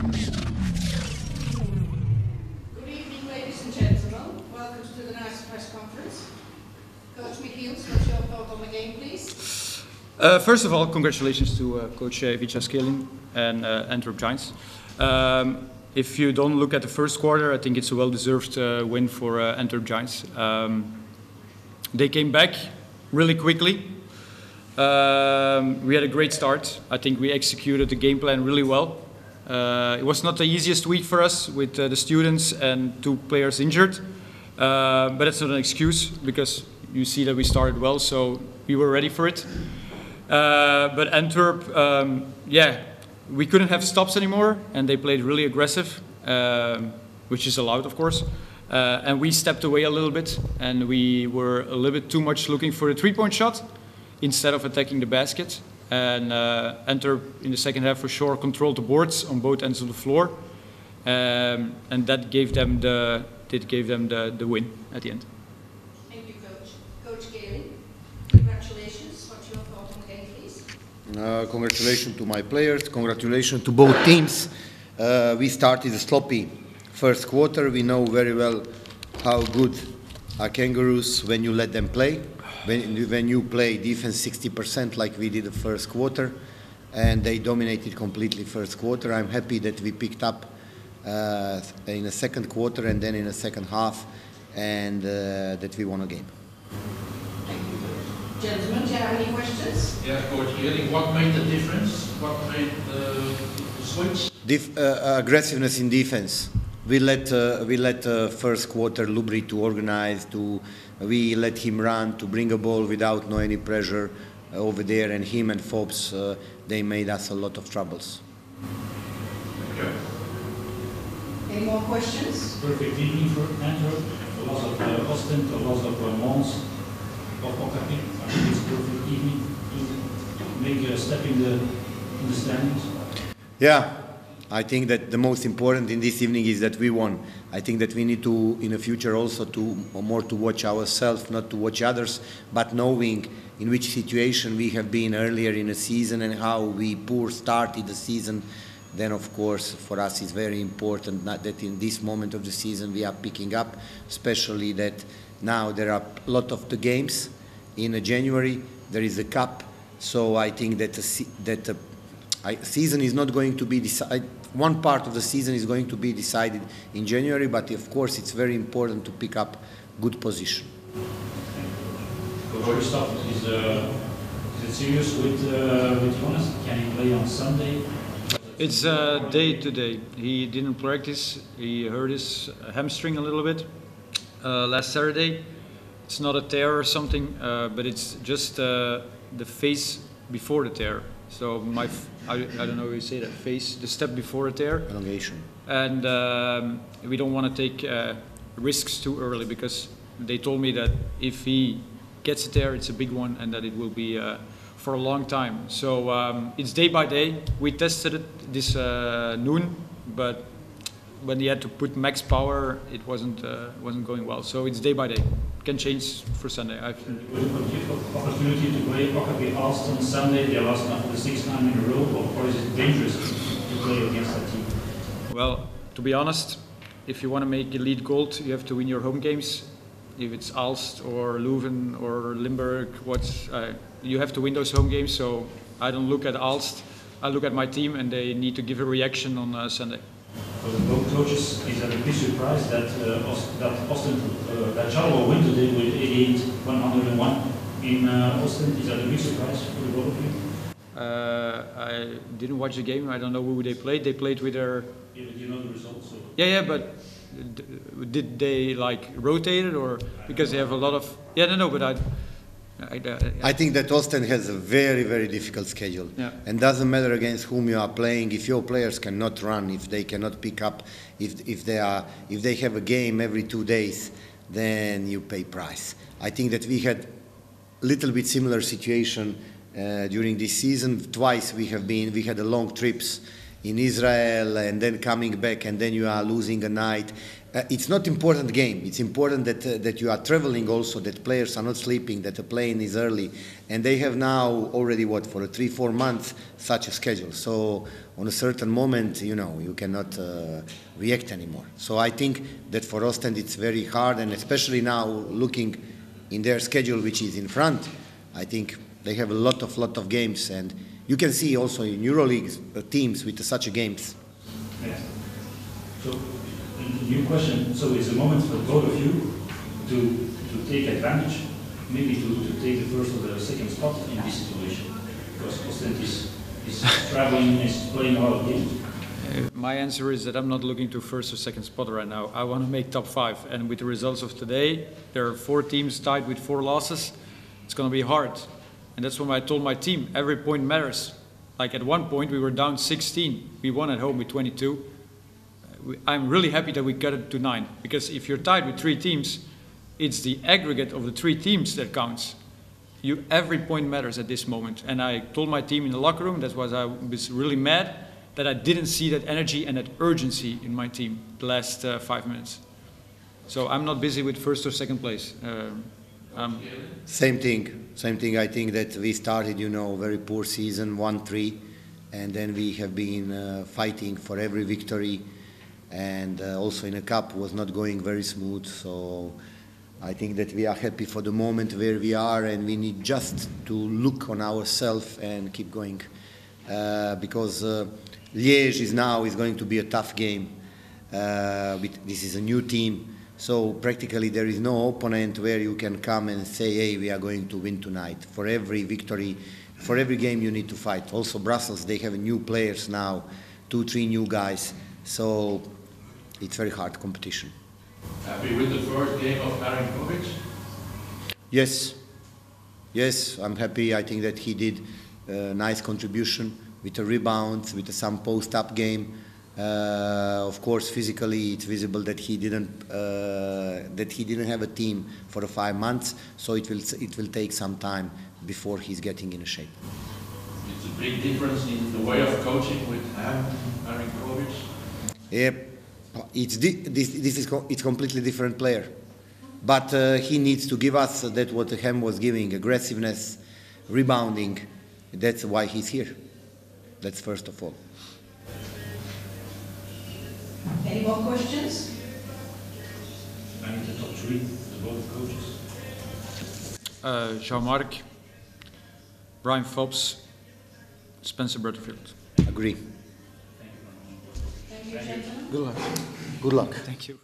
Good evening, ladies and gentlemen. Welcome to the nice press conference. Coach Michiels, what's your thought on the game, please? First of all, congratulations to Coach Ivica, Skelin and Antwerp Giants. If you don't look at the first quarter, I think it's a well-deserved win for Antwerp Giants. They came back really quickly. We had a great start. I think we executed the game plan really well. It was not the easiest week for us with the students and 2 players injured, but that's not an excuse because you see that we started well, so we were ready for it. But Antwerp, yeah, we couldn't have stops anymore, and they played really aggressive, which is allowed, of course. And we stepped away a little bit, and we were a little bit too much looking for the 3-point shot instead of attacking the basket. And Antwerp in the second half for sure controlled the boards on both ends of the floor, and that gave them the win at the end. Thank you, Coach. Coach Skelin, congratulations. What's your thought on the game, please? Congratulations to my players. Congratulations to both teams. We started a sloppy first quarter. We know very well how good are Kangoeroes when you let them play. When you play defense 60% like we did the first quarter, and they dominated completely first quarter. I'm happy that we picked up in the second quarter and then in the second half, and that we won a game. Thank you. Gentlemen, do you have any questions? Yeah, Coach Skelin, what made the difference? What made the switch? Aggressiveness in defense. We let first quarter Lubri to organize, we let him run to bring a ball without no any pressure over there, and him and Forbes, they made us a lot of troubles. Okay. Any more questions? Perfect evening for Antwerp. A loss of Ostend, a loss of Mons, of Okapi. I think it's a perfect evening to make a step in the standings. Yeah. I think that the most important in this evening is that we won. I think that we need to, in the future, also to watch ourselves, not to watch others, but knowing in which situation we have been earlier in the season and how we poor started the season. Then, of course, for us it's very important that in this moment of the season we are picking up, especially that now there are a lot of the games in January. There is a cup, so I think that the season is not going to be decided. One part of the season is going to be decided in January, but of course it's very important to pick up good position. Kristof, is it serious with Jonas? Can he play on Sunday? It's day to day. He didn't practice. He hurt his hamstring a little bit last Saturday. It's not a tear or something, but it's just the phase before the tear. So I don't know how you say that, phase, the step before a tear. Elongation. And we don't want to take risks too early, because they told me that if he gets a tear, it's a big one, and that it will be for a long time. So it's day by day. We tested it this noon, but when he had to put max power, it wasn't going well. So it's day by day. Can change for Sunday. With the opportunity to play Okapi on Sunday, they lost after the 6th time in a row. Or is it dangerous to play against that team? Well, to be honest, if you want to make elite gold, you have to win your home games. If it's Aalst or Leuven or Limburg, you have to win those home games. So I don't look at Aalst. I look at my team, and they need to give a reaction on Sunday. For the both coaches, is that a big surprise that Ostend, that Charleroi win today with 88-101 in Ostend? Is that a big surprise for the both of you? I didn't watch the game. I don't know who they played. They played with their. Yeah, but you know the results. So. Yeah, but did they like rotate it, or because they have a lot of? Yeah, no, but I think that Ostend has a very, very difficult schedule, yeah. And doesn't matter against whom you are playing. If your players cannot run, if they cannot pick up, if they have a game every 2 days, then you pay price. I think that we had a little bit similar situation during this season. Twice we had long trips in Israel and then coming back and then you are losing a night. It's not important game. It's important that you are traveling also, that players are not sleeping, that the plane is early. And they have now already, what, for 3-4 months, such a schedule. So on a certain moment, you know, you cannot react anymore. So I think that for Ostend it's very hard, and especially now looking in their schedule, which is in front, I think they have a lot of games. And you can see also in EuroLeague teams with such games. Yeah. So, new question. So it's a moment for both of you to take advantage, maybe to take the first or the second spot in this situation, because Ostend is traveling, is playing a lot of games. My answer is that I'm not looking to first or second spot right now. I want to make top 5, and with the results of today, there are 4 teams tied with 4 losses. It's going to be hard, and that's what I told my team. Every point matters. Like at one point, we were down 16. We won at home with 22. I'm really happy that we got it to 9, because if you're tied with 3 teams, it's the aggregate of the 3 teams that counts. Every point matters at this moment. And I told my team in the locker room, that's why I was really mad that I didn't see that energy and that urgency in my team the last 5 minutes. So I'm not busy with first or second place. Same thing. I think that we started, you know, very poor season, 1-3, and then we have been fighting for every victory. And also in a cup was not going very smooth, so I think that we are happy for the moment where we are, and we need just to look on ourselves and keep going, because Liège is going to be a tough game. This is a new team, so practically there is no opponent where you can come and say, hey, we are going to win tonight. For every victory, for every game you need to fight. Also Brussels, they have new players now, 2-3 new guys, so it's very hard competition. Happy with the first game of Kangoeroes? Yes, I'm happy. I think that he did a nice contribution with a rebound, with some post-up game. Of course, physically, it's visible that he didn't have a team for the 5 months, so it will take some time before he's getting in shape. It's a big difference in the way of coaching with him, Kangoeroes. Yep. It's completely different player, but he needs to give us that what Hem was giving: aggressiveness, rebounding. That's why he's here. That's first of all. Any more questions? I need the top 3, the both coaches. Jean-Marc, Brian Phelps, Spencer Butterfield. Agree. Thank you, gentlemen. Good luck. Good luck. Thank you.